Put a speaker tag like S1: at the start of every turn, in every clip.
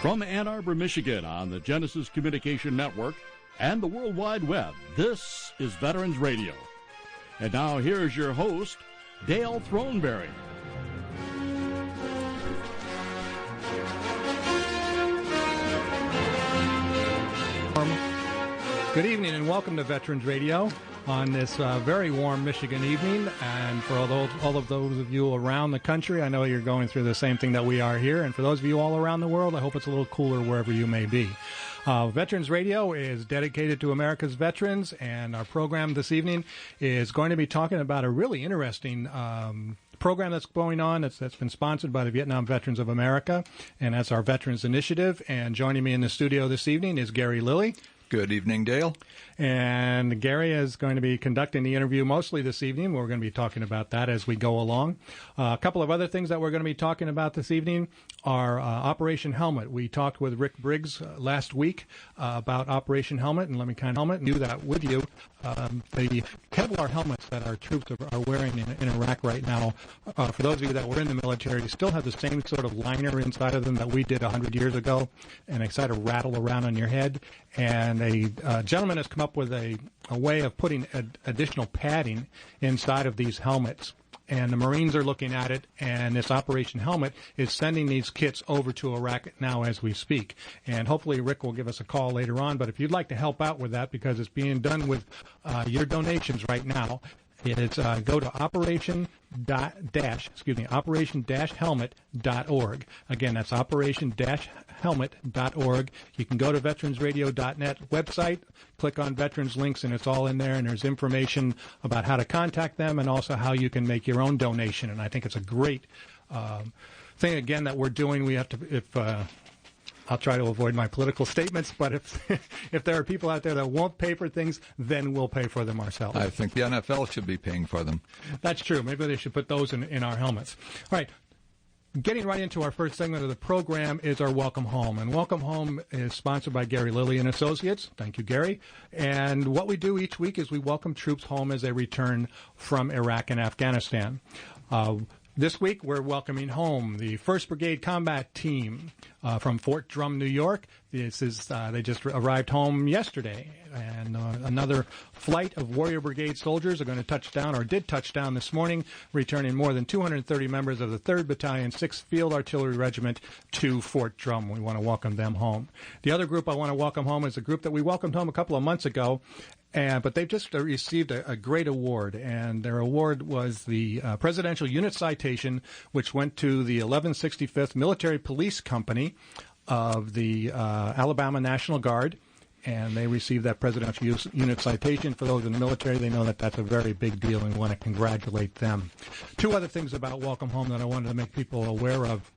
S1: From Ann Arbor, Michigan on the Genesis Communication Network and the World Wide Web, this is Veterans Radio. And now here's your host, Dale Throneberry.
S2: Good evening and welcome to Veterans Radio on this very warm Michigan evening. And for all of those of you around the country, I know you're going through the same thing that we are here. And for those of you all around the world, I hope it's a little cooler wherever you may be. Veterans Radio is dedicated to America's veterans, and our program this evening is going to be talking about a really interesting program that's going on that's been sponsored by the Vietnam Veterans of America, and that's our Veterans Initiative. And joining me in the studio this evening is Gary Lilly.
S3: Good evening, Dale.
S2: And Gary is going to be conducting the interview mostly this evening. We're going to be talking about that as we go along. A couple of other things that we're going to be talking about this evening are Operation Helmet. We talked with Rick Briggs last week about Operation Helmet, and let me kind of do that with you. The Kevlar helmets that our troops are wearing in Iraq right now, for those of you that were in the military, still have the same sort of liner inside of them that we did 100 years ago, and they sort of rattle around on your head. And a gentleman has come up with a way of putting additional padding inside of these helmets. And the Marines are looking at it, and this Operation Helmet is sending these kits over to Iraq now as we speak. And hopefully Rick will give us a call later on. But if you'd like to help out with that, because it's being done with your donations right now, it's go to operation-helmet.org. Again, that's operation-helmet.org. You can go to veteransradio.net website, click on Veterans Links, and it's all in there. And there's information about how to contact them and also how you can make your own donation. And I think it's a great thing, again, that we're doing. We have to, I'll try to avoid my political statements, but if there are people out there that won't pay for things, then we'll pay for them ourselves.
S3: I think the NFL should be paying for them.
S2: That's true. Maybe they should put those in our helmets. All right. Getting right into our first segment of the program is our Welcome Home. And Welcome Home is sponsored by Gary Lilly and Associates. Thank you, Gary. And what we do each week is we welcome troops home as they return from Iraq and Afghanistan. This week, we're welcoming home the 1st Brigade Combat Team from Fort Drum, New York. This is they just arrived home yesterday, and another flight of Warrior Brigade soldiers are going to touch down, or did touch down this morning, returning more than 230 members of the 3rd Battalion, 6th Field Artillery Regiment to Fort Drum. We want to welcome them home. The other group I want to welcome home is a group that we welcomed home a couple of months ago, but they've just received a great award, and their award was the Presidential Unit Citation, which went to the 1165th Military Police Company of the Alabama National Guard, and they received that Presidential Unit Citation. For those in the military, they know that that's a very big deal, and we want to congratulate them. Two other things about Welcome Home that I wanted to make people aware of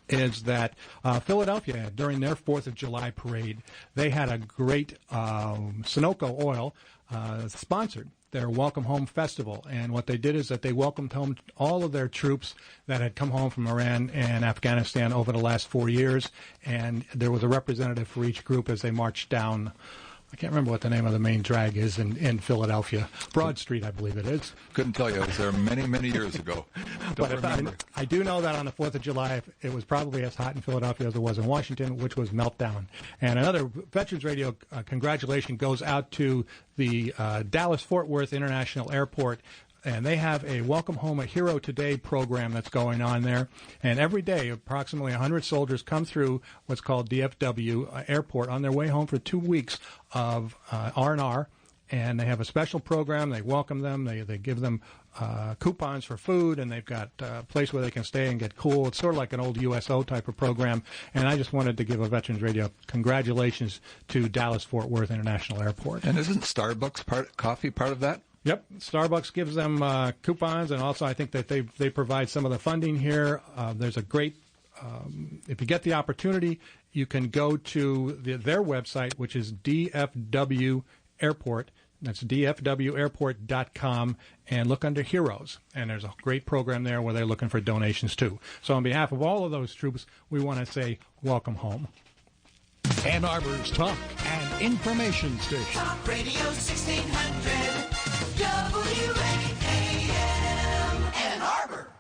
S2: is that Philadelphia, during their 4th of July parade, they had a great Sunoco oil sponsored their Welcome Home Festival. And what they did is that they welcomed home all of their troops that had come home from Iran and Afghanistan over the last 4 years. And there was a representative for each group as they marched down. I can't remember what the name of the main drag is in Philadelphia. Broad Street, I believe it is.
S3: Couldn't tell you. I was there many, many years ago. Don't remember.
S2: I do know that on the 4th of July, it was probably as hot in Philadelphia as it was in Washington, which was meltdown. And another Veterans Radio congratulation goes out to the Dallas-Fort Worth International Airport. And they have a Welcome Home, a Hero Today program that's going on there. And every day, approximately 100 soldiers come through what's called DFW Airport on their way home for 2 weeks of R&R. And they have a special program. They welcome them. They give them coupons for food, and they've got a place where they can stay and get cool. It's sort of like an old USO type of program. And I just wanted to give a Veterans Radio congratulations to Dallas-Fort Worth International Airport.
S3: And isn't Starbucks coffee part of that?
S2: Yep, Starbucks gives them coupons, and also I think that they provide some of the funding here. There's a great, if you get the opportunity, you can go to their website, which is DFW Airport. That's dfwairport.com, and look under Heroes. And there's a great program there where they're looking for donations, too. So on behalf of all of those troops, we want to say welcome home.
S4: Ann Arbor's talk and information station.
S5: Talk Radio 1600, WAAM, Ann Arbor.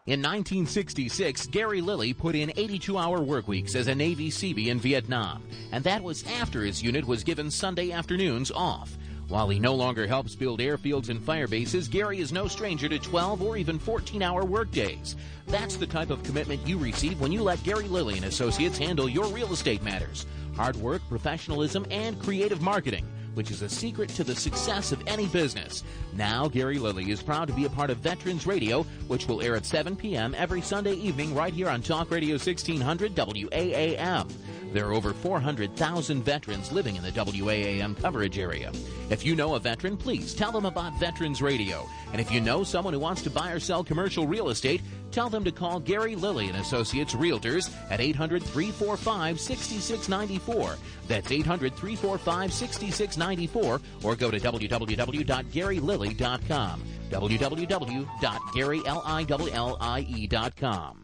S5: In 1966, Gary Lilly put in 82-hour work weeks as a Navy Seabee in Vietnam, and that was after his unit was given Sunday afternoons off. While he no longer helps build airfields and fire bases, Gary is no stranger to 12 or even 14-hour workdays. That's the type of commitment you receive when you let Gary Lilly and Associates handle your real estate matters. Hard work, professionalism, and creative marketing, which is a secret to the success of any business. Now, Gary Lilly is proud to be a part of Veterans Radio, which will air at 7 p.m. every Sunday evening right here on Talk Radio 1600 WAAM. There are over 400,000 veterans living in the WAAM coverage area. If you know a veteran, please tell them about Veterans Radio. And if you know someone who wants to buy or sell commercial real estate, tell them to call Gary Lilly and Associates Realtors at 800-345-6694. That's 800-345-6694, or go to www.garylilly.com. www.garylillie.com.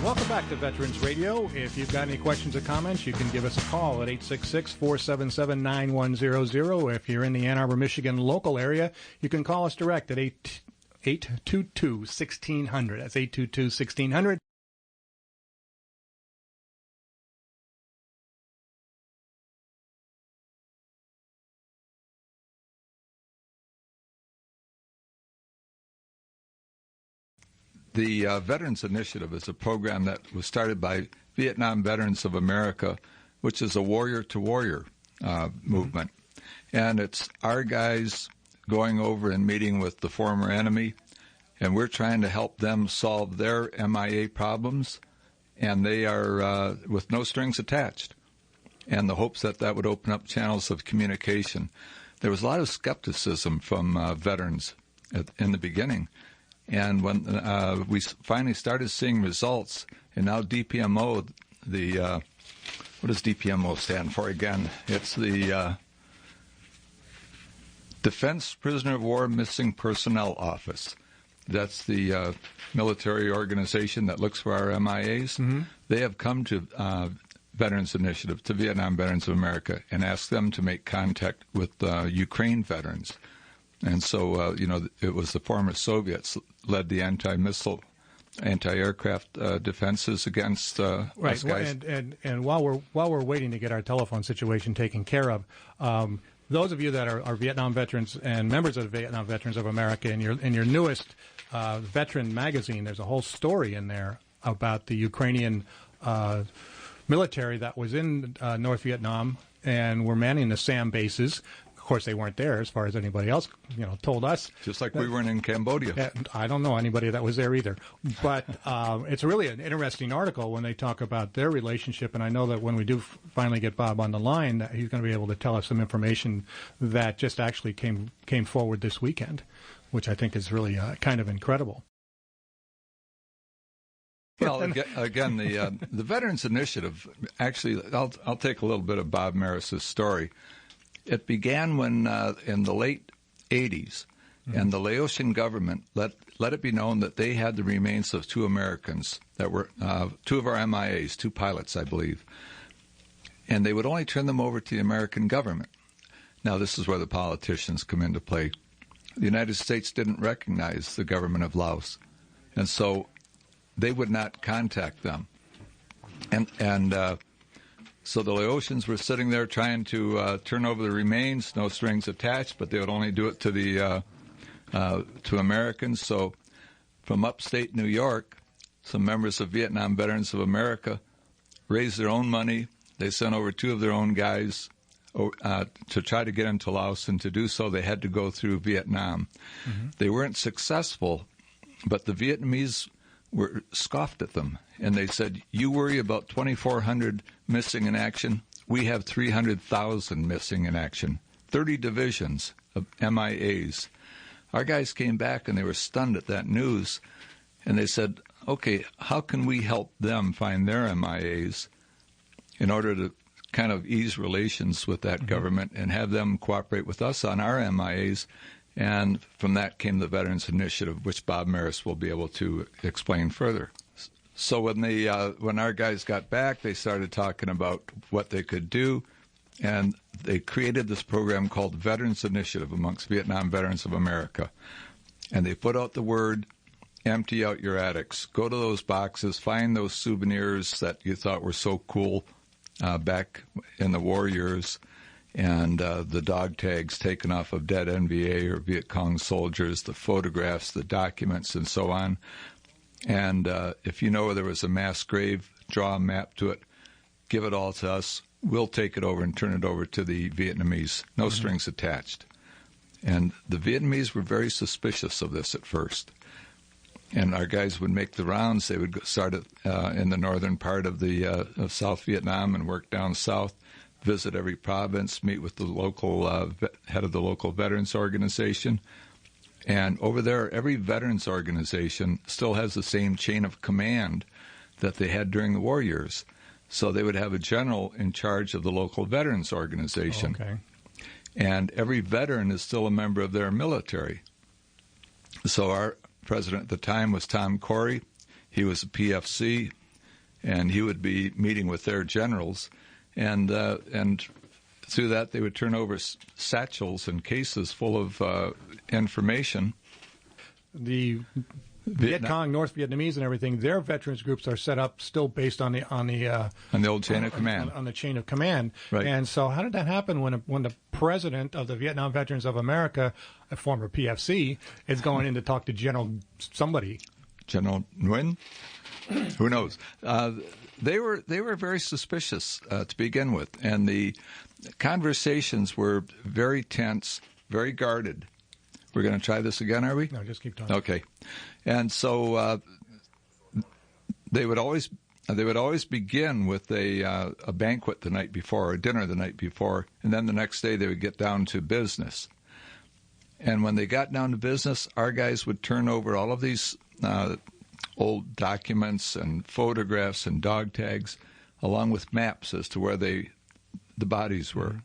S2: Welcome back to Veterans Radio. If you've got any questions or comments, you can give us a call at 866-477-9100. If you're in the Ann Arbor, Michigan local area, you can call us direct at 822-1600. That's 822-1600.
S3: The Veterans Initiative is a program that was started by Vietnam Veterans of America, which is a warrior-to-warrior movement. And it's our guys going over and meeting with the former enemy, and we're trying to help them solve their MIA problems, and they are with no strings attached, and the hopes that that would open up channels of communication. There was a lot of skepticism from veterans in the beginning. And when we finally started seeing results, and now DPMO, what does DPMO stand for again? It's the Defense Prisoner of War Missing Personnel Office. That's the military organization that looks for our MIAs. Mm-hmm. They have come to Veterans Initiative, to Vietnam Veterans of America, and asked them to make contact with Ukraine veterans. And so, it was the former Soviets led the anti-missile, anti-aircraft defenses against us guys.
S2: And while we're waiting to get our telephone situation taken care of, those of you that are Vietnam veterans and members of the Vietnam Veterans of America, in your newest veteran magazine, there's a whole story in there about the Ukrainian military that was in North Vietnam and were manning the SAM bases. Of course, they weren't there, as far as anybody else, told us.
S3: Just like we weren't in Cambodia.
S2: I don't know anybody that was there either. But it's really an interesting article when they talk about their relationship. And I know that when we do finally get Bob on the line, that he's going to be able to tell us some information that just actually came forward this weekend, which I think is really kind of incredible.
S3: Well, again, the Veterans Initiative, actually, I'll take a little bit of Bob Maris's story. It began when, in the late 80s, and the Laotian government let it be known that they had the remains of two Americans that were two of our MIAs, two pilots, I believe. And they would only turn them over to the American government. Now, this is where the politicians come into play. The United States didn't recognize the government of Laos, and so they would not contact them. So the Laotians were sitting there trying to turn over the remains, no strings attached, but they would only do it to the to Americans. So from upstate New York, some members of Vietnam Veterans of America raised their own money. They sent over two of their own guys to try to get into Laos, and to do so they had to go through Vietnam. Mm-hmm. They weren't successful, but the Vietnamese were scoffed at them, and they said, "You worry about 2,400 missing in action. We have 300,000 missing in action, 30 divisions of MIAs." Our guys came back, and they were stunned at that news, and they said, "Okay, how can we help them find their MIAs in order to kind of ease relations with that government and have them cooperate with us on our MIAs?" And from that came the Veterans Initiative, which Bob Maris will be able to explain further. So when our guys got back, they started talking about what they could do, and they created this program called Veterans Initiative amongst Vietnam Veterans of America. And they put out the word, empty out your attics. Go to those boxes, find those souvenirs that you thought were so cool back in the war years, and the dog tags taken off of dead NVA or Viet Cong soldiers, the photographs, the documents, and so on. And if you know there was a mass grave, draw a map to it, give it all to us. We'll take it over and turn it over to the Vietnamese. No strings attached. And the Vietnamese were very suspicious of this at first. And our guys would make the rounds. They would start in the northern part of of South Vietnam and work down south, visit every province, meet with the local head of the local veterans organization. And over there, every veterans organization still has the same chain of command that they had during the war years. So they would have a general in charge of the local veterans organization.
S2: Okay.
S3: And every veteran is still a member of their military. So our president at the time was Tom Corey. He was a PFC, and he would be meeting with their generals. And through that, they would turn over satchels and cases full of information.
S2: The Viet Cong, North Vietnamese, and everything, their veterans groups are set up still based on the
S3: old chain of command.
S2: On the chain of command.
S3: Right.
S2: And so, how did that happen when the president of the Vietnam Veterans of America, a former PFC, is going in to talk to General somebody?
S3: General Nguyen? Who knows? They were very suspicious to begin with, and the conversations were very tense, very guarded. We're going to try this again, are we?
S2: No, just keep talking.
S3: Okay. And so they would always begin with a banquet the night before, or dinner the night before, and then the next day they would get down to business. And when they got down to business, our guys would turn over all of these old documents and photographs and dog tags, along with maps as to where the bodies were.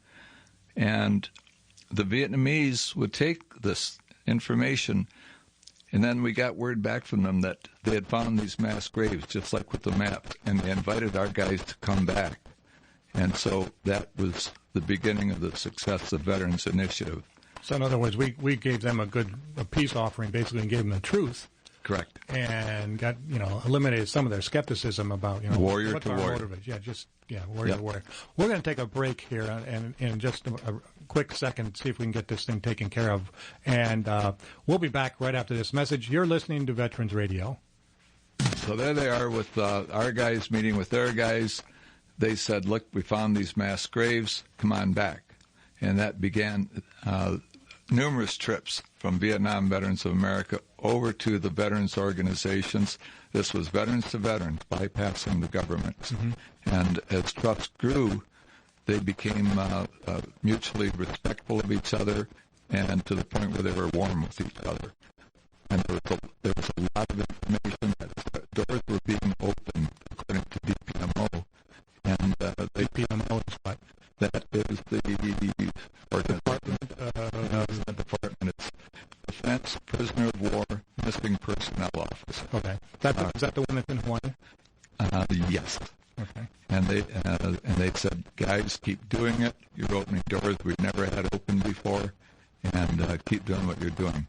S3: And the Vietnamese would take this information, and then we got word back from them that they had found these mass graves, just like with the map, and they invited our guys to come back. And so that was the beginning of the success of Veterans Initiative.
S2: So in other words, we gave them a peace offering, basically, and gave them the truth.
S3: Correct.
S2: And got, eliminated some of their skepticism about,
S3: warrior
S2: what's
S3: to
S2: our
S3: warrior.
S2: motive is. Warrior to warrior. We're going to take a break here, and in just a quick second, see if we can get this thing taken care of. And we'll be back right after this message. You're listening to Veterans Radio.
S3: So there they are with our guys meeting with their guys. They said, look, we found these mass graves. Come on back. And that began numerous trips from Vietnam Veterans of America over to the veterans organizations. This was veterans to veterans, bypassing the governments. Mm-hmm. And as trust grew, they became mutually respectful of each other, and to the point where they were warm with each other. And there was a lot of information that doors were being opened according to DPMO. And
S2: DPMO is what?
S3: That is the department. It's Defense Prisoner of War Missing Personnel Office.
S2: Okay. Is that the one that's in Hawaii?
S3: Yes.
S2: Okay.
S3: And they said, guys, keep doing it. You're opening doors we've never had open before, and keep doing what you're doing.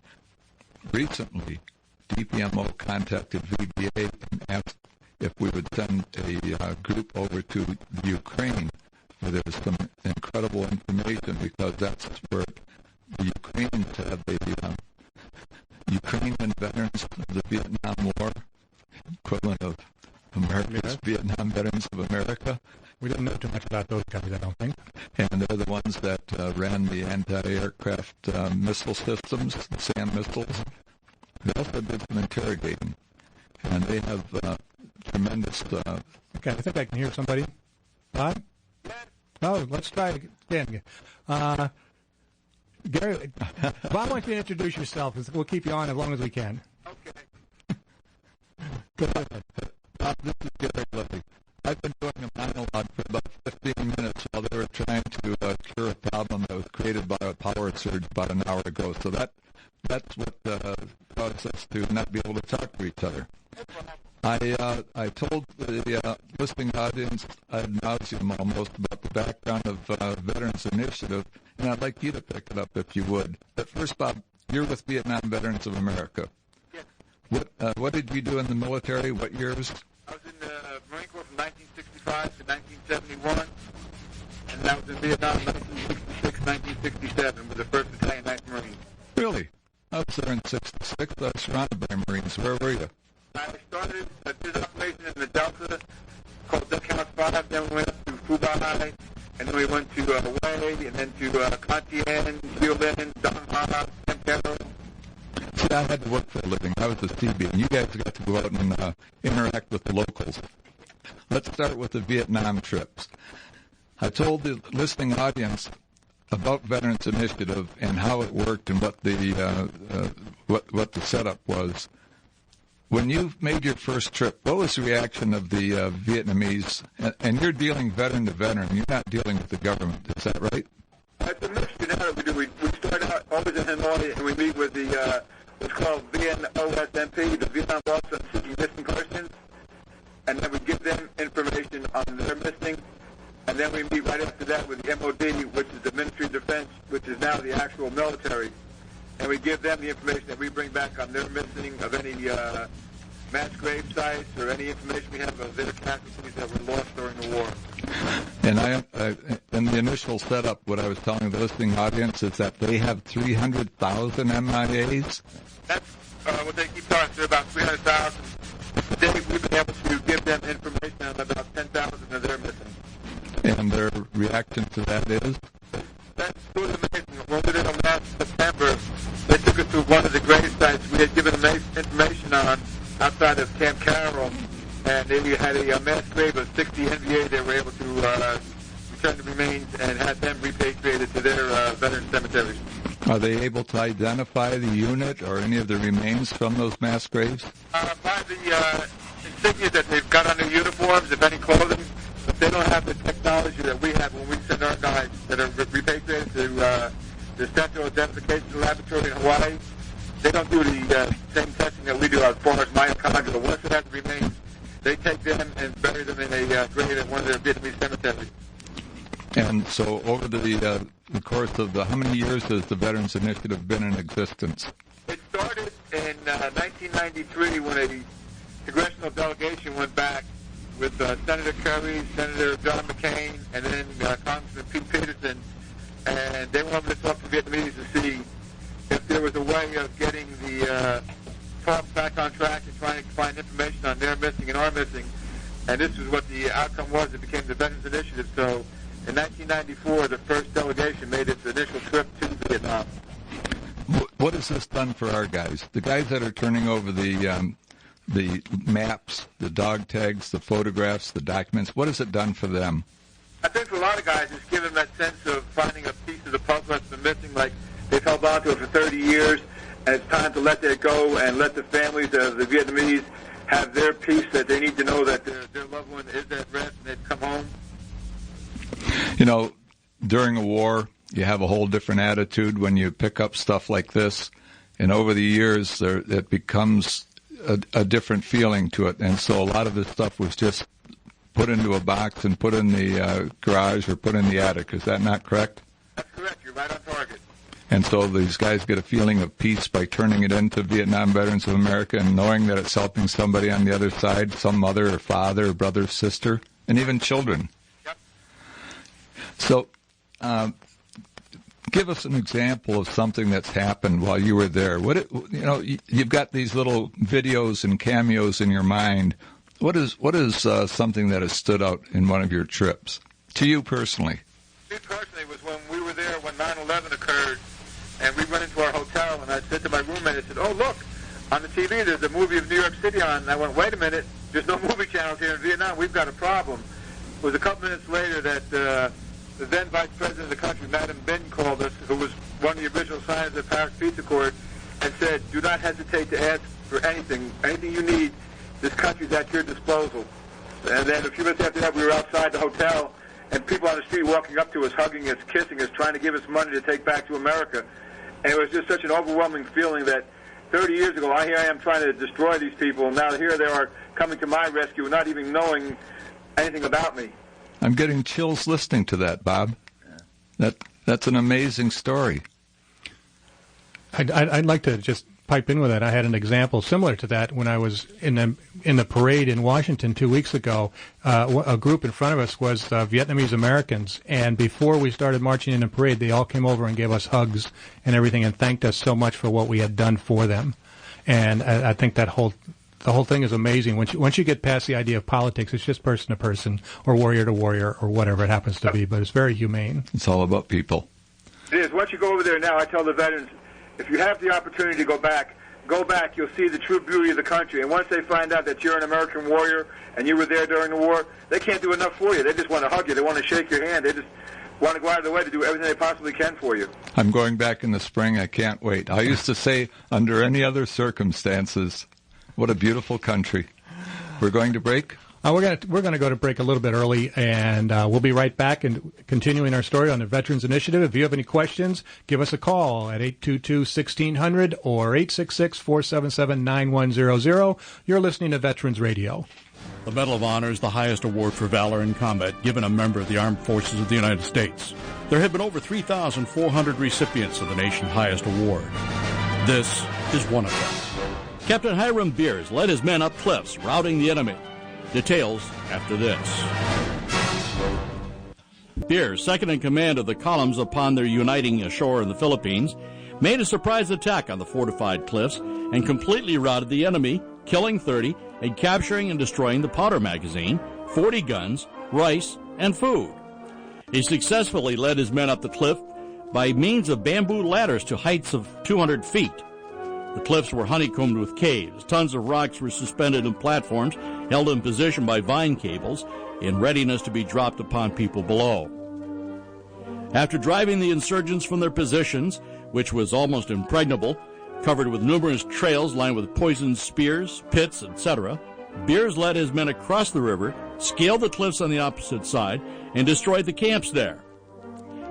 S3: Recently, DPMO contacted VBA and asked if we would send a group over to the Ukraine, where there's some incredible information, because that's where the Ukrainians have the Ukrainian veterans of the Vietnam War, equivalent of America's Vietnam Veterans of America.
S2: We didn't know too much about those guys, I don't think.
S3: And they're the ones that ran the anti-aircraft missile systems, SAM missiles. They also did some interrogating, and they have tremendous...
S2: Okay, I think I can hear somebody. Bob? Oh, let's try again. Gary, Bob wants you to introduce yourself. We'll keep you on as long as we can.
S3: Okay. Go ahead. This is Gary Lilly. I've been doing a monologue for about 15 minutes while they were trying to cure a problem that was created by a power surge about an hour ago. So that's what caused us to not be able to talk to each other. I told the listening audience ad nauseum almost about the background of Veterans Initiative, and I'd like you to pick it up if you would. But first, Bob, you're with Vietnam Veterans of America.
S6: Yes.
S3: What did you do in the military? What years?
S6: I was in the Marine Corps from 1965 to 1971, and I was in Vietnam 1966, 1967 with the 1st Battalion, 9th Marines.
S3: Really? I was there in 66. I was surrounded by Marines. Where were you?
S6: I did an operation in the Delta called Duck House 5, then we went up to Phu Bai, and then we went to Hue, and then to Con Tien, Bio Linh, Dong Ha, Camp Carroll.
S3: See, I had to work for a living. I was a CB, and you guys got to go out and interact with the locals. Let's start with the Vietnam trips. I told the listening audience about Veterans Initiative and how it worked and what the setup was. When you made your first trip, what was the reaction of the Vietnamese? And you're dealing veteran to veteran. You're not dealing with the government. Is that right?
S6: It's a mixture now that we do. We start out always in Hanoi, and we meet with the what's called VNOSMP, the Vietnam Office on Seeking Missing Persons, and then we give them information on their missing, and then we meet right after that with the MOD, which is the Ministry of Defense, which is now the actual military, and we give them the information that we bring back on their missing of any mass grave sites or any information we have of their casualties that were lost during the war.
S3: And in the initial setup, what I was telling the listening audience is that they have 300,000 MIAs.
S6: That's what they keep telling us. They're about 300,000. Today, we've been able to give them information on about 10,000 of their missing.
S3: And their reaction to that is?
S6: That's sort of amazing. When we did it last September, they took us to one of the grave sites we had given them information on outside of Camp Carroll, and they had a mass grave of 60 NVA. They were able to return the remains and had them repatriated to their veteran cemeteries.
S3: Are they able to identify the unit or any of the remains from those mass graves?
S6: By the insignia that they've got on their uniforms, if any clothing, but they don't have the technology that we have when we send our guys that are repatriated to the Central Identification Laboratory in Hawaii. They don't do the same testing that we do as far as mitochondria. But once it has remains, they take them and bury them in a grave at one of their Vietnamese cemeteries.
S3: And so over the course of how many years has the Veterans Initiative been in existence?
S6: It started in 1993 when a congressional delegation went back with Senator Kerry, Senator John McCain, and then Congressman Pete Peterson, and they wanted to talk to Vietnamese to see if there was a way of getting the talks back on track and trying to find information on their missing and our missing. And this is what the outcome was. It became the Veterans Initiative. So in 1994, the first delegation made its initial trip to Vietnam.
S3: What has this done for our guys? The guys that are turning over the maps, the dog tags, the photographs, the documents, what has it done for them?
S6: I think for a lot of guys, it's given them that sense of finding a piece of the puzzle that's been missing. Like they've held on to it for 30 years, and it's time to let that go and let the families of the Vietnamese have their piece, that they need to know that their loved one is at rest and they've come home.
S3: You know, during a war, you have a whole different attitude when you pick up stuff like this, and over the years, it becomes a different feeling to it. And so a lot of this stuff was just put into a box and put in the garage or put in the attic. Is that not correct?
S6: That's correct. You're right on target.
S3: And so these guys get a feeling of peace by turning it into Vietnam Veterans of America and knowing that it's helping somebody on the other side, some mother or father or brother or sister, and even children.
S6: Yep.
S3: So give us an example of something that's happened while you were there. You've got these little videos and cameos in your mind. What is something that has stood out in one of your trips to you personally?
S6: Me personally was when we were there when 9/11 occurred, and we went into our hotel, and I said to my roommate, I said, "Oh, look, on the TV there's a movie of New York City on." And I went, "Wait a minute, there's no movie channels here in Vietnam. We've got a problem." It was a couple minutes later that the then Vice President of the country, Madam Bin, called us, who was one of the original signers of the Paris Peace Accord, and said, "Do not hesitate to ask for anything you need. This country's at your disposal." And then a few minutes after that, we were outside the hotel, and people on the street walking up to us, hugging us, kissing us, trying to give us money to take back to America. And it was just such an overwhelming feeling that 30 years ago, here I am trying to destroy these people. Now here they are coming to my rescue, not even knowing anything about me.
S3: I'm getting chills listening to that, Bob. That's an amazing story.
S2: I'd like to just pipe in with that. I had an example similar to that when I was in the parade in Washington 2 weeks ago. A group in front of us was Vietnamese Americans, and before we started marching in the parade, they all came over and gave us hugs and everything and thanked us so much for what we had done for them. And I think the whole thing is amazing. Once you get past the idea of politics, it's just person to person or warrior to warrior or whatever it happens to be, but it's very humane.
S3: It's all about people.
S6: It is. Once you go over there now, I tell the veterans, if you have the opportunity to go back, you'll see the true beauty of the country. And once they find out that you're an American warrior and you were there during the war, they can't do enough for you. They just want to hug you. They want to shake your hand. They just want to go out of their way to do everything they possibly can for you.
S3: I'm going back in the spring. I can't wait. I used to say, under any other circumstances, what a beautiful country. We're going to break?
S2: We're going to go to break a little bit early, and we'll be right back and continuing our story on the Veterans Initiative. If you have any questions, give us a call at 822-1600 or 866-477-9100. You're listening to Veterans Radio.
S1: The Medal of Honor is the highest award for valor in combat given a member of the Armed Forces of the United States. There have been over 3,400 recipients of the nation's highest award. This is one of them. Captain Hiram Beers led his men up cliffs, routing the enemy. Details after this. Beers, second in command of the columns upon their uniting ashore in the Philippines, made a surprise attack on the fortified cliffs and completely routed the enemy, killing 30 and capturing and destroying the powder magazine, 40 guns, rice, and food. He successfully led his men up the cliff by means of bamboo ladders to heights of 200 feet. The cliffs were honeycombed with caves. Tons of rocks were suspended in platforms held in position by vine cables in readiness to be dropped upon people below. After driving the insurgents from their positions, which was almost impregnable, covered with numerous trails lined with poisoned spears, pits, etc., Beers led his men across the river, scaled the cliffs on the opposite side, and destroyed the camps there.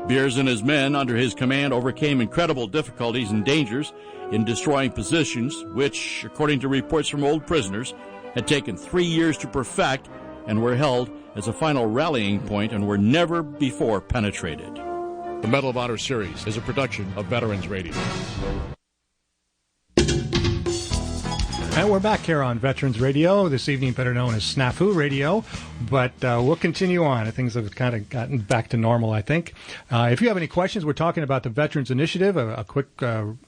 S1: Beers and his men under his command overcame incredible difficulties and dangers in destroying positions which, according to reports from old prisoners, had taken 3 years to perfect and were held as a final rallying point and were never before penetrated.
S4: The Medal of Honor series is a production of Veterans Radio.
S2: And we're back here on Veterans Radio, this evening better known as Snafu Radio, but we'll continue on. Things have kind of gotten back to normal, I think. If you have any questions, we're talking about the Veterans Initiative. A quick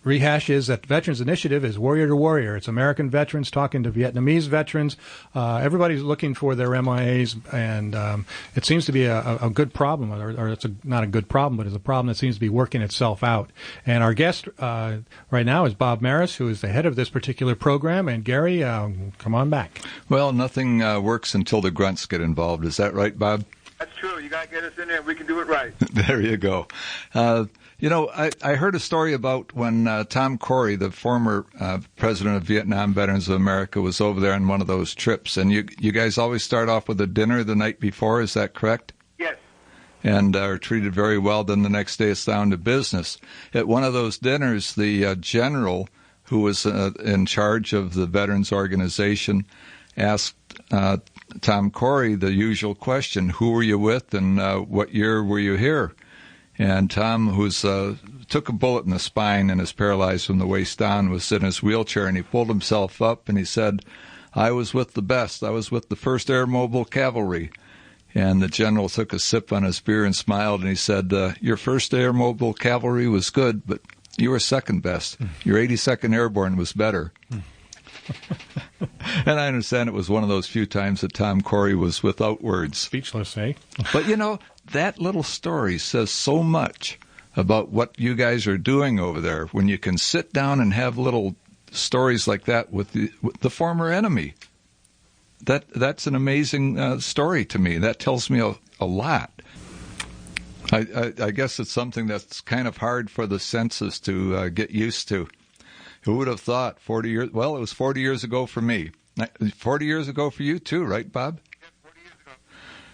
S2: rehash is that Veterans Initiative is warrior to warrior. It's American veterans talking to Vietnamese veterans. Everybody's looking for their MIAs, and it seems to be a good problem, or it's not a good problem, but it's a problem that seems to be working itself out. And our guest right now is Bob Maris, who is the head of this particular program. And Gary, come on back.
S3: Well, nothing works until the grunts get involved. Is that right, Bob?
S6: That's true. You got to get us in there. We can do it right.
S3: There you go. I heard a story about when Tom Corey, the former president of Vietnam Veterans of America, was over there on one of those trips. And you guys always start off with a dinner the night before. Is that correct?
S6: Yes.
S3: And are treated very well. Then the next day it's down to business. At one of those dinners, the general who was in charge of the Veterans Organization, asked Tom Corey the usual question, who were you with and what year were you here? And Tom, who's took a bullet in the spine and is paralyzed from the waist down, was in his wheelchair, and he pulled himself up and he said, I was with the best. I was with the 1st Air Mobile Cavalry. And the general took a sip on his beer and smiled, and he said, your 1st Air Mobile Cavalry was good, but you were second best. Your 82nd Airborne was better. And I understand it was one of those few times that Tom Corey was without words.
S2: Speechless, eh?
S3: But, that little story says so much about what you guys are doing over there when you can sit down and have little stories like that with the former enemy. That's an amazing story to me. That tells me a lot. I guess it's something that's kind of hard for the senses to get used to. Who would have thought 40 years? Well, it was 40 years ago for me. 40 years ago for you too, right, Bob?
S6: Yeah, 40 years ago.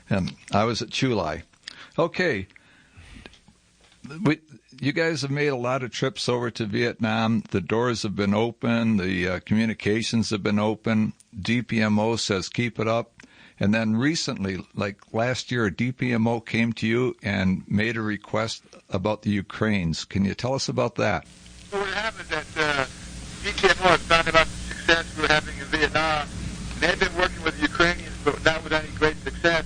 S3: And I was at Chu Lai. Okay. You guys have made a lot of trips over to Vietnam. The doors have been open. The communications have been open. DPMO says keep it up. And then recently, like last year, DPMO came to you and made a request about the Ukraines. Can you tell us about that?
S6: So what happened is that DPMO had found about the success we were having in Vietnam. And they had been working with the Ukrainians, but not with any great success.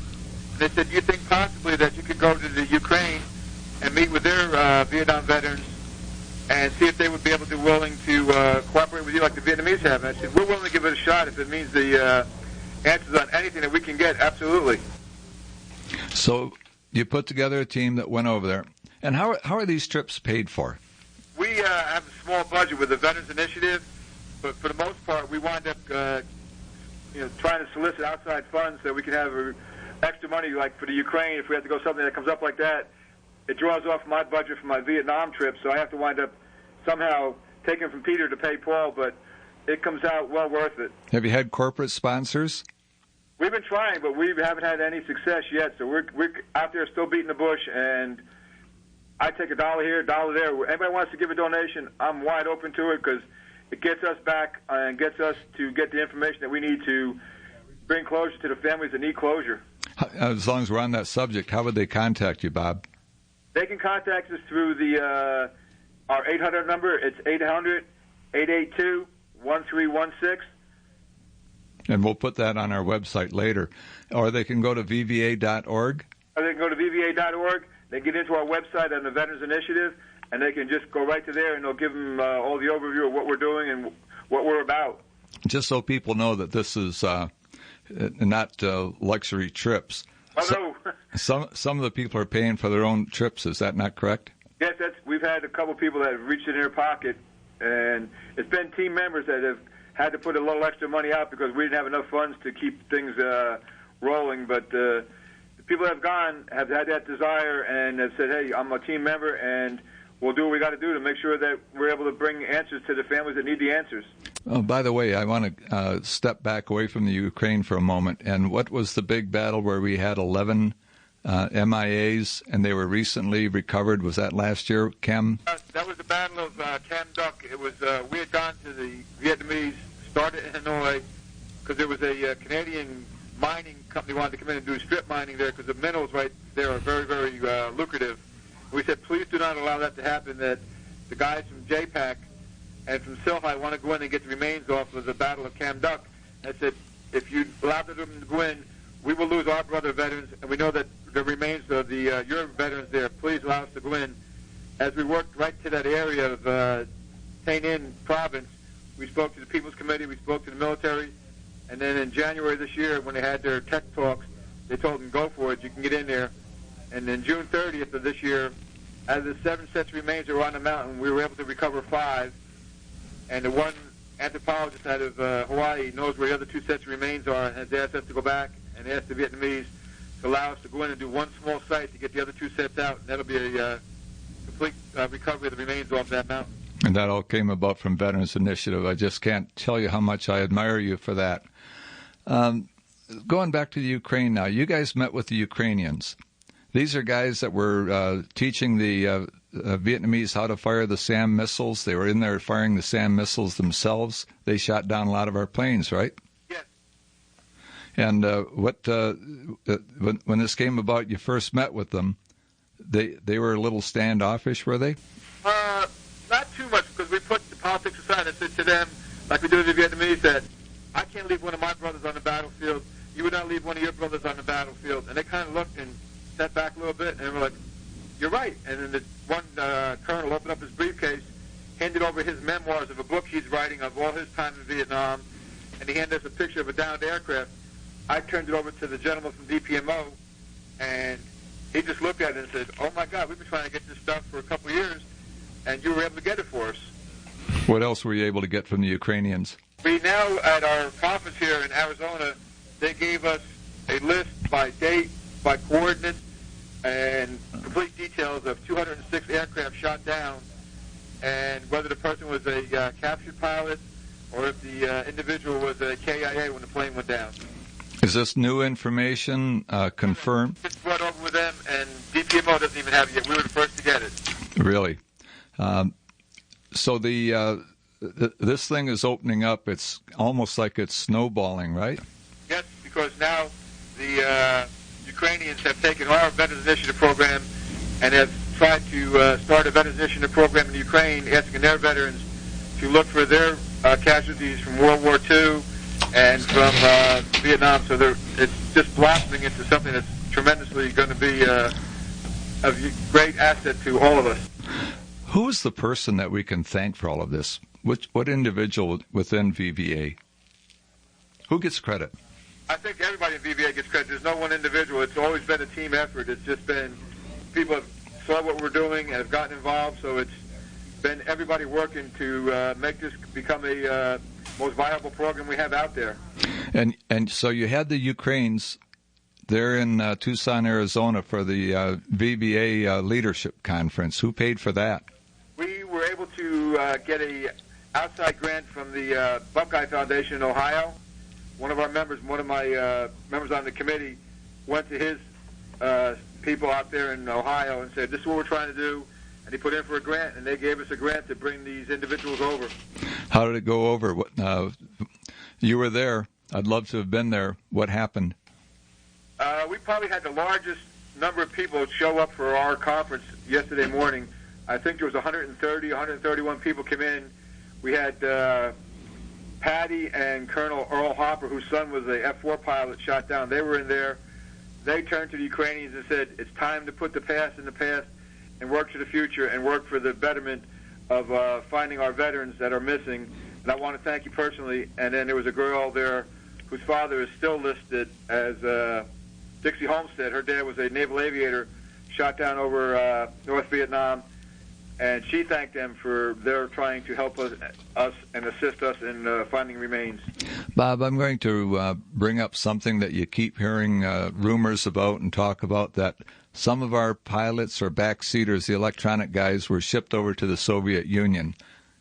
S6: And they said, do you think possibly that you could go to the Ukraine and meet with their Vietnam veterans and see if they would be able to be willing to cooperate with you like the Vietnamese have? And I said, we're willing to give it a shot if it means the answers on anything that we can get, absolutely.
S3: So you put together a team that went over there. And how are these trips paid for?
S6: We have a small budget with the Veterans Initiative, but for the most part, we wind up trying to solicit outside funds so we can have extra money, like for the Ukraine. If we have to go something that comes up like that, it draws off my budget for my Vietnam trip, so I have to wind up somehow taking from Peter to pay Paul, but it comes out well worth it.
S3: Have you had corporate sponsors?
S6: We've been trying, but we haven't had any success yet. So we're out there still beating the bush, and I take $1 here, $1 there. Anybody wants to give a donation, I'm wide open to it because it gets us back and gets us to get the information that we need to bring closure to the families that need closure.
S3: As long as we're on that subject, how would they contact you, Bob?
S6: They can contact us through the our 800 number. It's 800-882-1316.
S3: And we'll put that on our website later. Or they can go to VVA.org.
S6: Or they can go to VVA.org. They get into our website on the Veterans Initiative, and they can just go right to there, and they'll give them all the overview of what we're doing and what we're about.
S3: Just so people know that this is not luxury trips.
S6: Oh, no.
S3: Some of the people are paying for their own trips. Is that not correct?
S6: Yes, we've had a couple people that have reached in their pocket, and it's been team members that have had to put a little extra money out because we didn't have enough funds to keep things rolling. But the people that have gone have had that desire and have said, hey, I'm a team member, and we'll do what we got to do to make sure that we're able to bring answers to the families that need the answers.
S3: Oh, by the way, I want to step back away from the Ukraine for a moment. And what was the big battle where we had 11 MIAs and they were recently recovered? Was that last year, Cam?
S6: That was the Battle of Cam Duck. It was we had gone to the Vietnamese, started in Hanoi, because there was a Canadian mining company wanted to come in and do strip mining there because the minerals right there are very, very lucrative. We said, please do not allow that to happen, that the guys from JPAC and from Silhai want to go in and get the remains off of the Battle of Cam Duck. I said, if you allow them to go in, we will lose our brother veterans, and we know that the remains of the your veterans there. Please allow us to go in. As we worked right to that area of Tay Ninh province, we spoke to the People's Committee, we spoke to the military, and then in January this year, when they had their tech talks, they told them, go for it, you can get in there. And then June 30th of this year, out of the 7 sets of remains that were on the mountain, we were able to recover 5. And the one anthropologist out of Hawaii knows where the other 2 sets of remains are and has asked us to go back and ask the Vietnamese to allow us to go in and do one small site to get the other 2 sets out. And that'll be a complete recovery of the remains off that mountain.
S3: And that all came about from Veterans Initiative. I just can't tell you how much I admire you for that. Going back to the Ukraine now, you guys met with the Ukrainians. These are guys that were teaching the Vietnamese how to fire the SAM missiles. They were in there firing the SAM missiles themselves. They shot down a lot of our planes, right?
S6: Yes.
S3: And when this came about, you first met with them, they were a little standoffish, were they?
S6: Not too much, because we put the politics aside and said to them, like we do to the Vietnamese, that I can't leave one of my brothers on the battlefield. You would not leave one of your brothers on the battlefield. And they kind of looked and sat back a little bit, and we're like, you're right. And then the one colonel opened up his briefcase, handed over his memoirs of a book he's writing of all his time in Vietnam, and he handed us a picture of a downed aircraft. I turned it over to the gentleman from DPMO, and he just looked at it and said, oh, my God, we've been trying to get this stuff for a couple of years, and you were able to get it for us.
S3: What else were you able to get from the Ukrainians?
S6: We now, at our conference here in Arizona, they gave us a list by date, by coordinates, and complete details of 206 aircraft shot down, and whether the person was a captured pilot or if the individual was a KIA when the plane went down.
S3: Is this new information confirmed?
S6: It's brought over with them, and DPMO doesn't even have it yet. We were the first to get it.
S3: Really? So this thing is opening up. It's almost like it's snowballing, right?
S6: Yes, because now the Ukrainians have taken our Veterans Initiative program and have tried to start a Veterans Initiative program in Ukraine, asking their veterans to look for their casualties from World War II and from Vietnam. So it's just blossoming into something that's tremendously going to be a great asset to all of us.
S3: Who is the person that we can thank for all of this? What individual within VVA? Who gets credit?
S6: I think everybody in VVA gets credit. There's no one individual. It's always been a team effort. It's just been people have saw what we're doing and have gotten involved. So it's been everybody working to make this become a most viable program we have out there.
S3: And so you had the Ukrainians there in Tucson, Arizona for the VBA Leadership Conference. Who paid for that?
S6: We were able to get a outside grant from the Buckeye Foundation in Ohio. One of our members, one of my members on the committee, went to his people out there in Ohio and said, this is what we're trying to do. And he put in for a grant, and they gave us a grant to bring these individuals over.
S3: How did it go over? You were there. I'd love to have been there. What happened?
S6: We probably had the largest number of people show up for our conference yesterday morning. I think there was 131 people come in. We had Patty and Colonel Earl Hopper, whose son was a F-4 pilot, shot down. They were in there. They turned to the Ukrainians and said, it's time to put the past in the past and work to the future and work for the betterment of finding our veterans that are missing. And I want to thank you personally. And then there was a girl there whose father is still listed as Dixie Homestead. Her dad was a naval aviator, shot down over North Vietnam. And she thanked them for their trying to help us and assist us in finding remains.
S3: Bob, I'm going to bring up something that you keep hearing rumors about and talk about, that some of our pilots or backseaters, the electronic guys, were shipped over to the Soviet Union.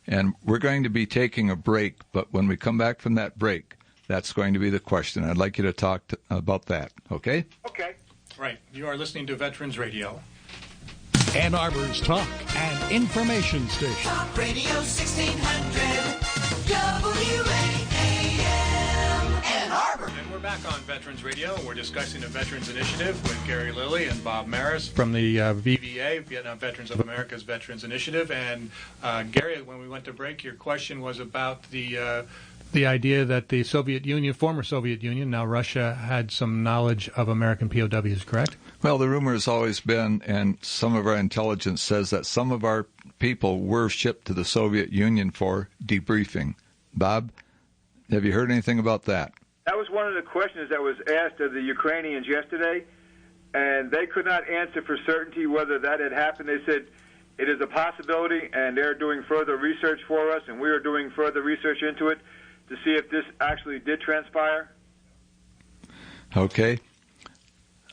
S3: And we're going to be taking a break, but when we come back from that break, that's going to be the question. I'd like you to talk about that, okay?
S6: Okay.
S2: Right. You are listening to Veterans Radio.
S4: Ann Arbor's talk and information station.
S7: Talk Radio 1600 WAAM Ann Arbor.
S2: And we're back on Veterans Radio. We're discussing the Veterans Initiative with Gary Lilly and Bob Maris from the VVA, Vietnam Veterans of America's Veterans Initiative. And Gary, when we went to break, your question was about the idea that the Soviet Union, former Soviet Union, now Russia, had some knowledge of American POWs, correct?
S3: Well, the rumor has always been, and some of our intelligence says, that some of our people were shipped to the Soviet Union for debriefing. Bob, have you heard anything about that?
S6: That was one of the questions that was asked of the Ukrainians yesterday, and they could not answer for certainty whether that had happened. They said it is a possibility, and they're doing further research for us, and we are doing further research into it to see if this actually did transpire.
S3: Okay.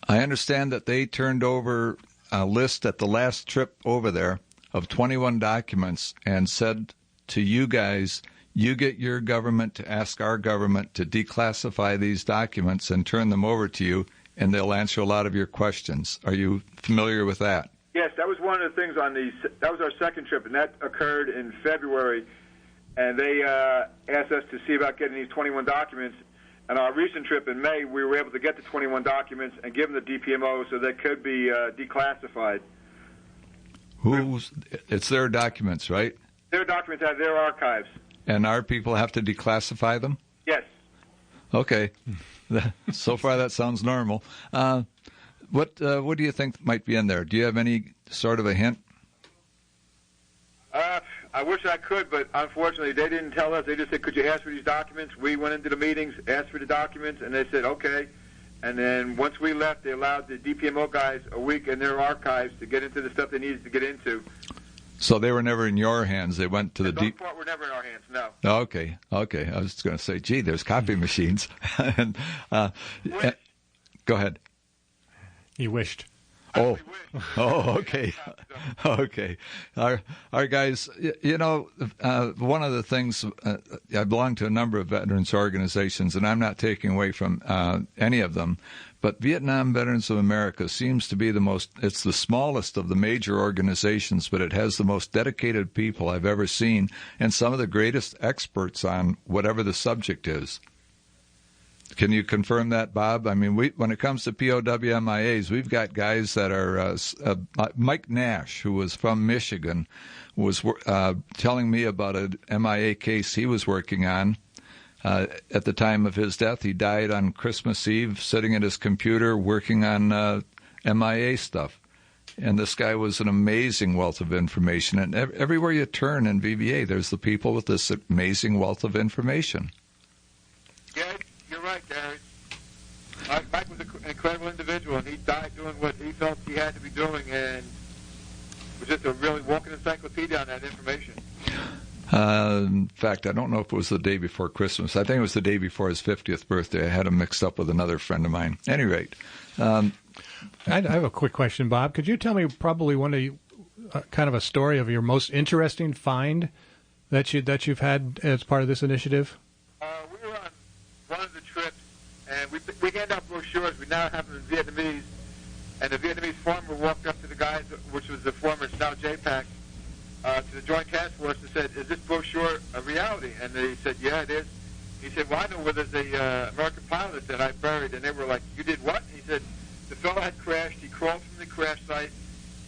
S3: I understand that they turned over a list at the last trip over there of 21 documents and said to you guys, you get your government to ask our government to declassify these documents and turn them over to you, and they'll answer a lot of your questions. Are you familiar with that?
S6: Yes, that was one of the things that was our second trip, and that occurred in February. And they asked us to see about getting these 21 documents. And our recent trip in May, we were able to get the 21 documents and give them the DPMO so they could be declassified.
S3: It's their documents, right?
S6: Their documents out of their archives.
S3: And our people have to declassify them?
S6: Yes.
S3: Okay. So far, that sounds normal. What do you think might be in there? Do you have any sort of a hint?
S6: I wish I could, but unfortunately they didn't tell us. They just said, could you ask for these documents? We went into the meetings, asked for the documents, and they said, okay. And then once we left, they allowed the DPMO guys a week in their archives to get into the stuff they needed to get into.
S3: So they were never in your hands. They went to the
S6: deep part were never in our hands, no.
S3: Okay. I was going to say, gee, there's copy machines. And, go ahead.
S2: He wished.
S3: Oh, okay. Okay. Our guys, one of the things, I belong to a number of veterans organizations, and I'm not taking away from any of them, but Vietnam Veterans of America seems to be it's the smallest of the major organizations, but it has the most dedicated people I've ever seen and some of the greatest experts on whatever the subject is. Can you confirm that, Bob? I mean, when it comes to POW-MIAs, we've got guys that are Mike Nash, who was from Michigan, was telling me about an MIA case he was working on. At the time of his death, he died on Christmas Eve, sitting at his computer working on MIA stuff. And this guy was an amazing wealth of information. And everywhere you turn in VBA, there's the people with this amazing wealth of information.
S6: Yeah. You're right, Gary. Mike was an incredible individual, and he died doing what he felt he had to be doing, and was just a really walking encyclopedia on that information.
S3: In fact, I don't know if it was the day before Christmas. I think it was the day before his 50th birthday. I had him mixed up with another friend of mine. At any rate.
S2: I have a quick question, Bob. Could you tell me probably one of you, kind of a story of your most interesting find that you've had as part of this initiative?
S6: We were on one of the trips, and we hand out brochures. We now have them in Vietnamese, and the Vietnamese farmer walked up to the guys, which was the former South JPAC, to the Joint Task Force and said, "Is this brochure a reality?" And they said, "Yeah, it is." He said, "Well, I know where there's a American pilot that I buried." And they were like, "You did what?" He said, "The fellow had crashed. He crawled from the crash site,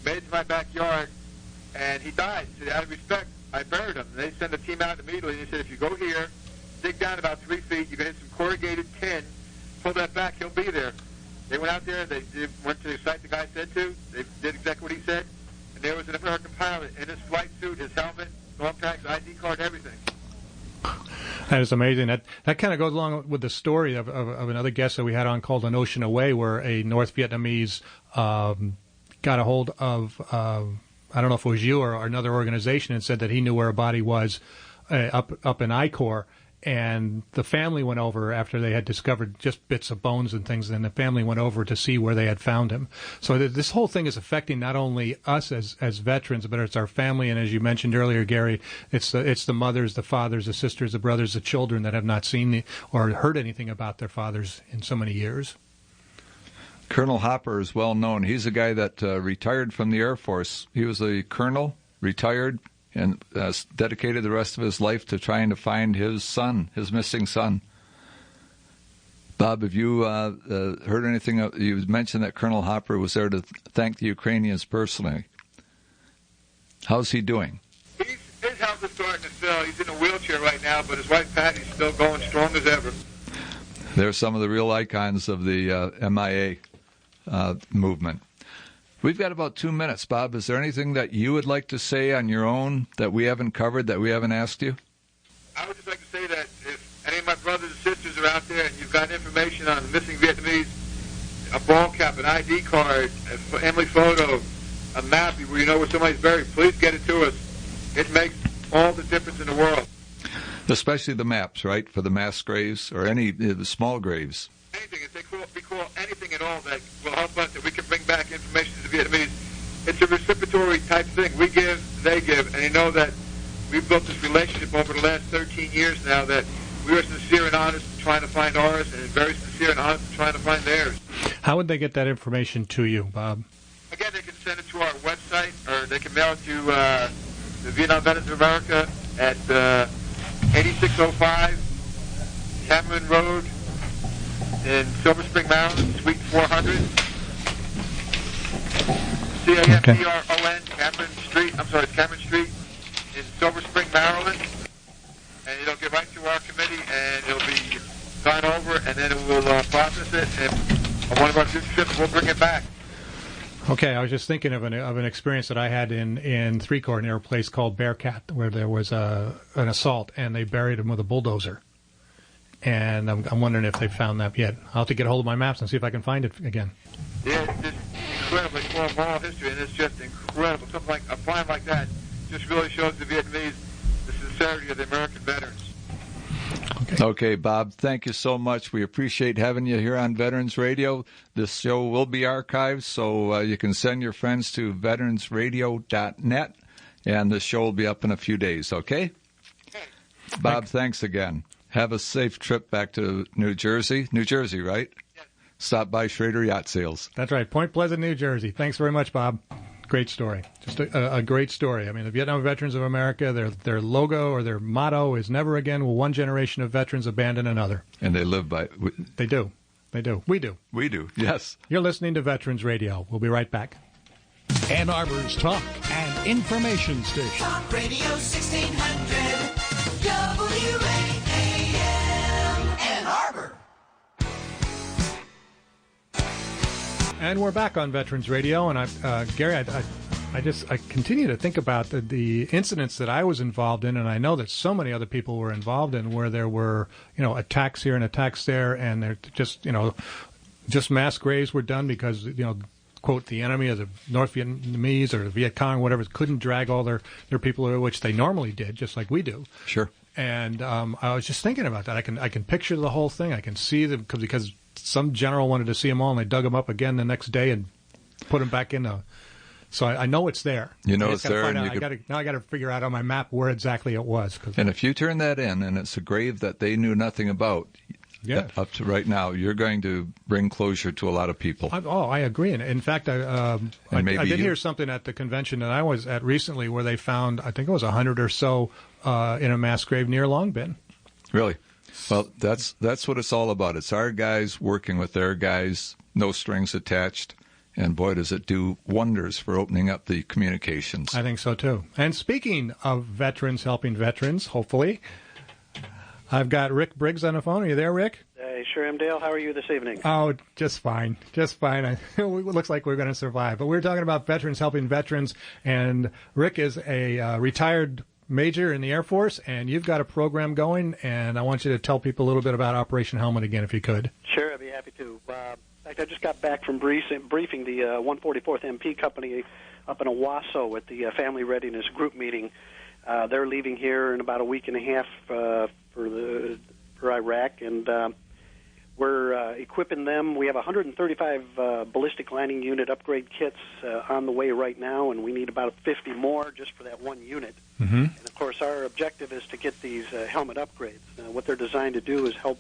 S6: made it to my backyard, and he died." He said, "Out of respect, I buried him." And they sent a team out immediately, and they said, "If you go here, dig down about 3 feet, you're going to hit some corrugated tin, pull that back, he'll be there." They went out there, went to the site the guy said to, they did exactly what he said, and there was an American pilot in his flight suit, his helmet, dog tags, ID card, everything.
S2: That is amazing. That kind of goes along with the story of another guest that we had on called An Ocean Away, where a North Vietnamese got a hold of, I don't know if it was you or another organization, and said that he knew where a body was up in I Corps. And the family went over after they had discovered just bits of bones and things, and the family went over to see where they had found him. So this whole thing is affecting not only us as veterans, but it's our family. And as you mentioned earlier, Gary, it's the mothers, the fathers, the sisters, the brothers, the children that have not seen or heard anything about their fathers in so many years.
S3: Colonel Hopper is well known. He's a guy that retired from the Air Force. He was a colonel, retired, and dedicated the rest of his life to trying to find his son, his missing son. Bob, have you heard anything? You mentioned that Colonel Hopper was there to thank the Ukrainians personally. How's he doing?
S6: His health is starting to fail. He's in a wheelchair right now, but his wife Patty's still going strong as ever.
S3: They're some of the real icons of the MIA movement. We've got about 2 minutes, Bob. Is there anything that you would like to say on your own that we haven't covered, that we haven't asked you?
S6: I would just like to say that if any of my brothers and sisters are out there and you've got information on missing Vietnamese, a ball cap, an ID card, a family photo, a map where you know where somebody's buried, please get it to us. It makes all the difference in the world.
S3: Especially the maps, right, for the mass graves or any small graves.
S6: Anything, if we call anything at all that will help us, that we can bring back information to the Vietnamese. It's a reciprocatory type thing. We give, they give, and you know that we've built this relationship over the last 13 years now that we are sincere and honest in trying to find ours, and very sincere and honest in trying to find theirs.
S2: How would they get that information to you, Bob?
S6: Again, they can send it to our website, or they can mail it to the Vietnam Veterans of America at 8605 Cameron Road in Silver Spring, Maryland, Suite 400. CAMBRON, Cameron Street. I'm sorry, Cameron Street in Silver Spring, Maryland. And it'll get right to our committee, and it'll be gone over, and then we'll process it, and on one of our future trips, we'll bring it back.
S2: Okay, I was just thinking of an experience that I had in 3 Corps near a place called Bearcat, where there was an assault, and they buried him with a bulldozer. And I'm wondering if they found that yet. I'll have to get a hold of my maps and see if I can find it again.
S6: Yeah, it's just incredibly full of moral history, and it's just incredible. Something like a find like that just really shows the Vietnamese the sincerity of the American veterans.
S3: Okay, Bob, thank you so much. We appreciate having you here on Veterans Radio. This show will be archived, so you can send your friends to veteransradio.net, and the show will be up in a few days, okay? Bob, thanks again. Have a safe trip back to New Jersey. New Jersey, right? Yes. Stop by Schrader Yacht Sales.
S2: That's right. Point Pleasant, New Jersey. Thanks very much, Bob. Great story. Just a great story. I mean, the Vietnam Veterans of America, their logo or their motto is never again will one generation of veterans abandon another.
S3: And they live by...
S2: They do. They do. We do.
S3: We do, yes.
S2: You're listening to Veterans Radio. We'll be right back.
S4: Ann Arbor's talk and information station.
S7: Talk Radio 1600 WAAM Ann Arbor.
S2: And we're back on Veterans Radio, and Gary, I continue to think about the incidents that I was involved in, and I know that so many other people were involved in, where there were attacks here and attacks there, and they're just mass graves were done because quote, the enemy of the North Vietnamese or the Viet Cong, whatever, couldn't drag all their people, which they normally did, just like we do.
S3: Sure.
S2: And I was just thinking about that. I can picture the whole thing. I can see them because some general wanted to see them all, and they dug them up again the next day and put them back in. So I know it's there.
S3: You know it's there. And
S2: now I got to figure out on my map where exactly it was.
S3: And if you turn that in, and it's a grave that they knew nothing about,
S2: yeah,
S3: up to right now, you're going to bring closure to a lot of people.
S2: I agree. And in fact, I did hear something at the convention that I was at recently where they found, I think it was 100 or so in a mass grave near Long Binh.
S3: Really? Well, that's what it's all about. It's our guys working with their guys, no strings attached. And boy, does it do wonders for opening up the communications.
S2: I think so, too. And speaking of veterans helping veterans, hopefully, I've got Rick Briggs on the phone. Are you there, Rick?
S8: Sure am, Dale. How are you this evening?
S2: Oh, just fine. Just fine. It looks like we're going to survive. But we're talking about veterans helping veterans, and Rick is a retired major in the Air Force, and you've got a program going, and I want you to tell people a little bit about Operation Helmet again, if you could.
S8: Sure, I'd be happy to. In fact, I just got back from briefing the 144th MP Company up in Owasso at the Family Readiness Group meeting. They're leaving here in about a week and a half for Iraq, and we're equipping them. We have 135 ballistic lining unit upgrade kits on the way right now, and we need about 50 more just for that one unit.
S2: Mm-hmm.
S8: And of course, our objective is to get these helmet upgrades. What they're designed to do is help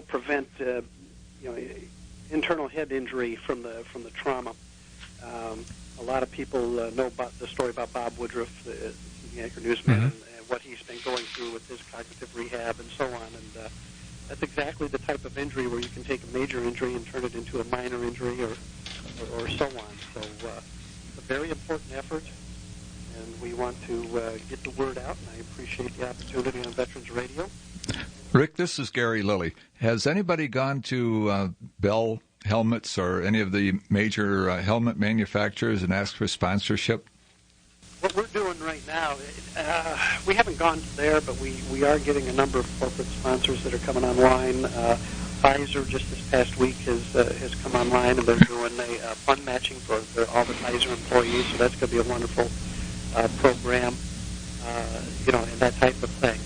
S8: prevent internal head injury from the trauma. A lot of people know about the story about Bob Woodruff, the anchor newsman, and what he's been going through with his cognitive rehab and so on. And that's exactly the type of injury where you can take a major injury and turn it into a minor injury or so on. So it's a very important effort, and we want to get the word out, and I appreciate the opportunity on Veterans Radio.
S3: Rick, this is Gary Lilly. Has anybody gone to Bell Helmets or any of the major helmet manufacturers and asked for sponsorship?
S8: What we're doing right now, we haven't gone there, but we are getting a number of corporate sponsors that are coming online. Pfizer just this past week has come online, and they're doing a fund matching for all the Pfizer employees, so that's going to be a wonderful program, and that type of thing.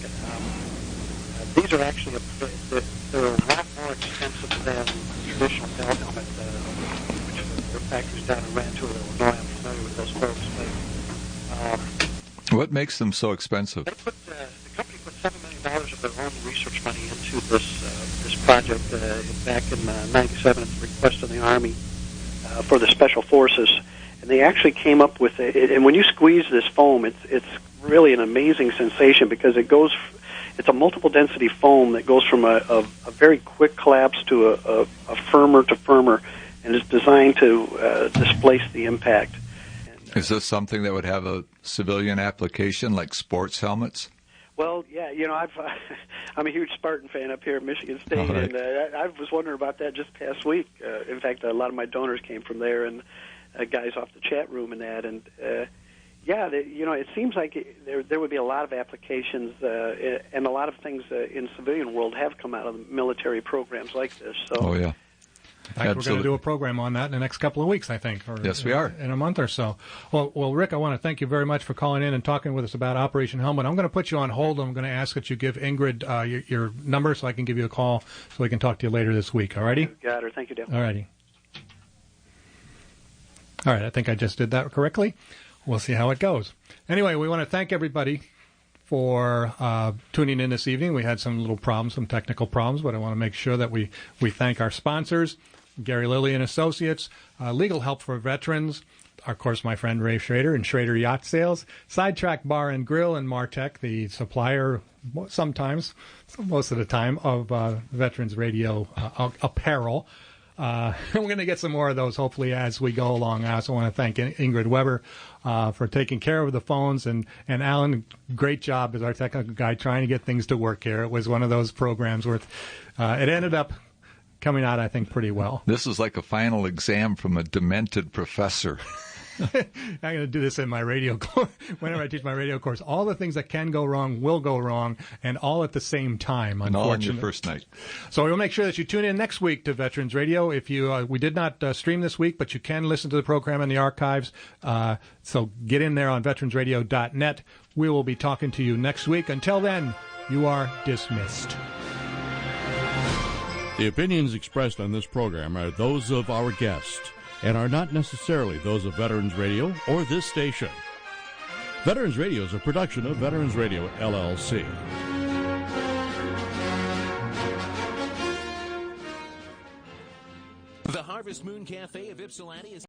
S8: These are actually they're a lot more expensive than traditional Bell helmet, which are factories down in Rantoul, Illinois. I'm familiar with those folks, but
S3: what makes them so expensive?
S8: They the company put $7 million of their own research money into this project back in '97 at the request of the Army for the Special Forces, and they actually came up with it. And when you squeeze this foam, it's really an amazing sensation because it's a multiple density foam that goes from a very quick collapse to a firmer to firmer, and is designed to displace the impact.
S3: Is this something that would have a civilian application like sports helmets?
S8: Well, yeah, I'm a huge Spartan fan up here at Michigan State,
S3: right.
S8: And I was wondering about that just past week. In fact, a lot of my donors came from there, and guys off the chat room and that, and it seems like there would be a lot of applications, and a lot of things in civilian world have come out of the military programs like this. So,
S3: oh yeah.
S2: In fact, we're going to do a program on that in the next couple of weeks, I think. Or,
S3: yes, we are.
S2: In a month or so. Well, Rick, I want to thank you very much for calling in and talking with us about Operation Helmet. I'm going to put you on hold. I'm going to ask that you give Ingrid your number so I can give you a call so we can talk to you later this week. All righty?
S8: Got her. Thank you, Dale.
S2: All righty. All right, I think I just did that correctly. We'll see how it goes. Anyway, we want to thank everybody for tuning in this evening. We had some little problems, some technical problems, but I want to make sure that we thank our sponsors, Gary Lilly and Associates, Legal Help for Veterans, of course, my friend Ray Schrader and Schrader Yacht Sales, Sidetrack Bar and Grill, and Martech, the supplier sometimes, most of the time, of Veterans Radio apparel. We're going to get some more of those, hopefully, as we go along. I also want to thank Ingrid Weber for taking care of the phones. And Alan, great job as our technical guy trying to get things to work here. It was one of those programs where it ended up coming out, I think, pretty well.
S3: This is like a final exam from a demented professor.
S2: I'm going to do this in my radio course. Whenever I teach my radio course, all the things that can go wrong will go wrong, and all at the same time,
S3: and all on your first night.
S2: So we'll make sure that you tune in next week to Veterans Radio. If you we did not stream this week, but you can listen to the program in the archives. So get in there on veteransradio.net. We will be talking to you next week. Until then, you are dismissed.
S1: The opinions expressed on this program are those of our guest and are not necessarily those of Veterans Radio or this station. Veterans Radio is a production of Veterans Radio, LLC.
S5: The Harvest Moon Cafe of Ypsilanti is